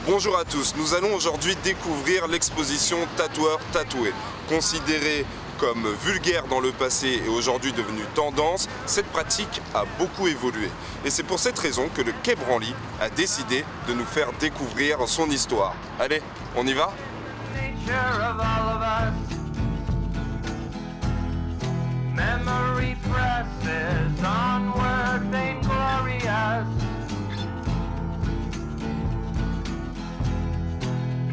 Bonjour à tous, nous allons aujourd'hui découvrir l'exposition Tatoueur Tatoué. Considérée comme vulgaire dans le passé et aujourd'hui devenue tendance, cette pratique a beaucoup évolué. Et c'est pour cette raison que le Quai Branly a décidé de nous faire découvrir son histoire. Allez, on y va ? Memory presses onward, vainglorious.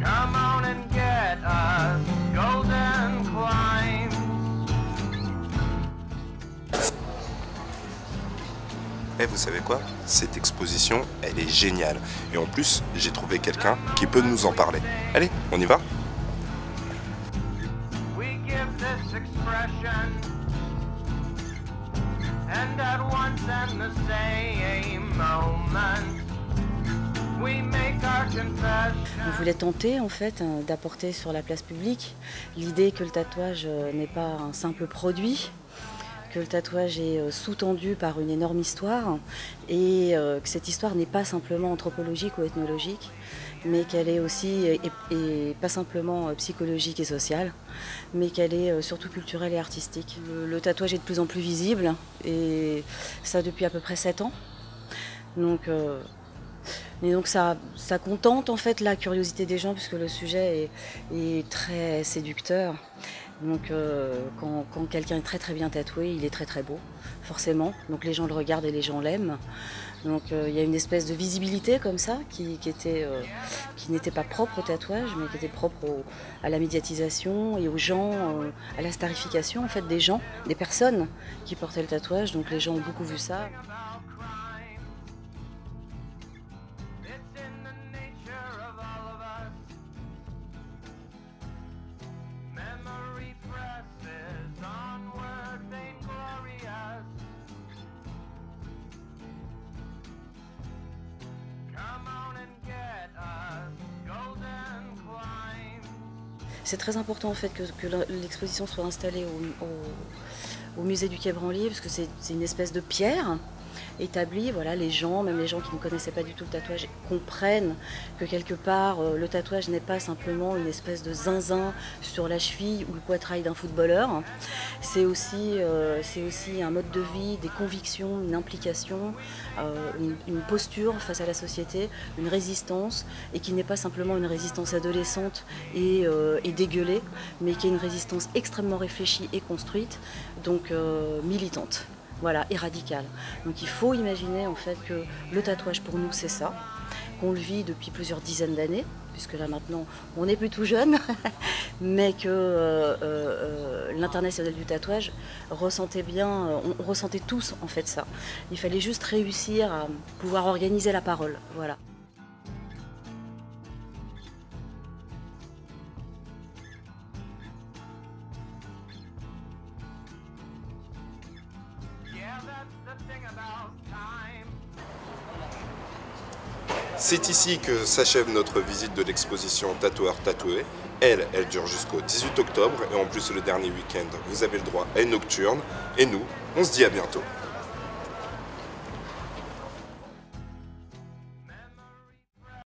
Come on and get us, golden climbs. Eh, vous savez quoi? Cette exposition, elle est géniale. Et en plus, j'ai trouvé quelqu'un qui peut nous en parler. Allez, on y va? We give this expression, and at once and the same moment, we make our confession. On voulait tenter en fait d'apporter sur la place publique l'idée que le tatouage n'est pas un simple produit, que le tatouage est sous-tendu par une énorme histoire et que cette histoire n'est pas simplement anthropologique ou ethnologique, mais qu'elle est aussi, et pas simplement psychologique et sociale, mais qu'elle est surtout culturelle et artistique. Le tatouage est de plus en plus visible et ça depuis à peu près 7 ans. Et donc ça contente en fait la curiosité des gens puisque le sujet est très séducteur. Donc quand quelqu'un est très très bien tatoué, il est très très beau, forcément. Donc les gens le regardent et les gens l'aiment. Donc il y a une espèce de visibilité comme ça qui n'était pas propre au tatouage, mais qui était propre à la médiatisation et aux gens, à la starification en fait des gens, des personnes qui portaient le tatouage. Donc les gens ont beaucoup vu ça. C'est très important en fait que l'exposition soit installée au musée du Quai Branly parce que c'est une espèce de pierre établie. Voilà, les gens, même les gens qui ne connaissaient pas du tout le tatouage, comprennent que quelque part le tatouage n'est pas simplement une espèce de zinzin sur la cheville ou le poitrail d'un footballeur. C'est aussi un mode de vie, des convictions, une implication, une posture face à la société, une résistance, et qui n'est pas simplement une résistance adolescente et dégueulée, mais qui est une résistance extrêmement réfléchie et construite, donc militante. Voilà, et radicale. Donc il faut imaginer en fait que le tatouage pour nous c'est ça, qu'on le vit depuis plusieurs dizaines d'années, puisque là maintenant on n'est plus tout jeune, mais que l'international du tatouage ressentait bien, on ressentait tous en fait ça. Il fallait juste réussir à pouvoir organiser la parole, voilà. C'est ici que s'achève notre visite de l'exposition Tatoueur Tatoué. Elle dure jusqu'au 18 octobre et en plus le dernier week-end, vous avez le droit à une nocturne. Et nous, on se dit à bientôt.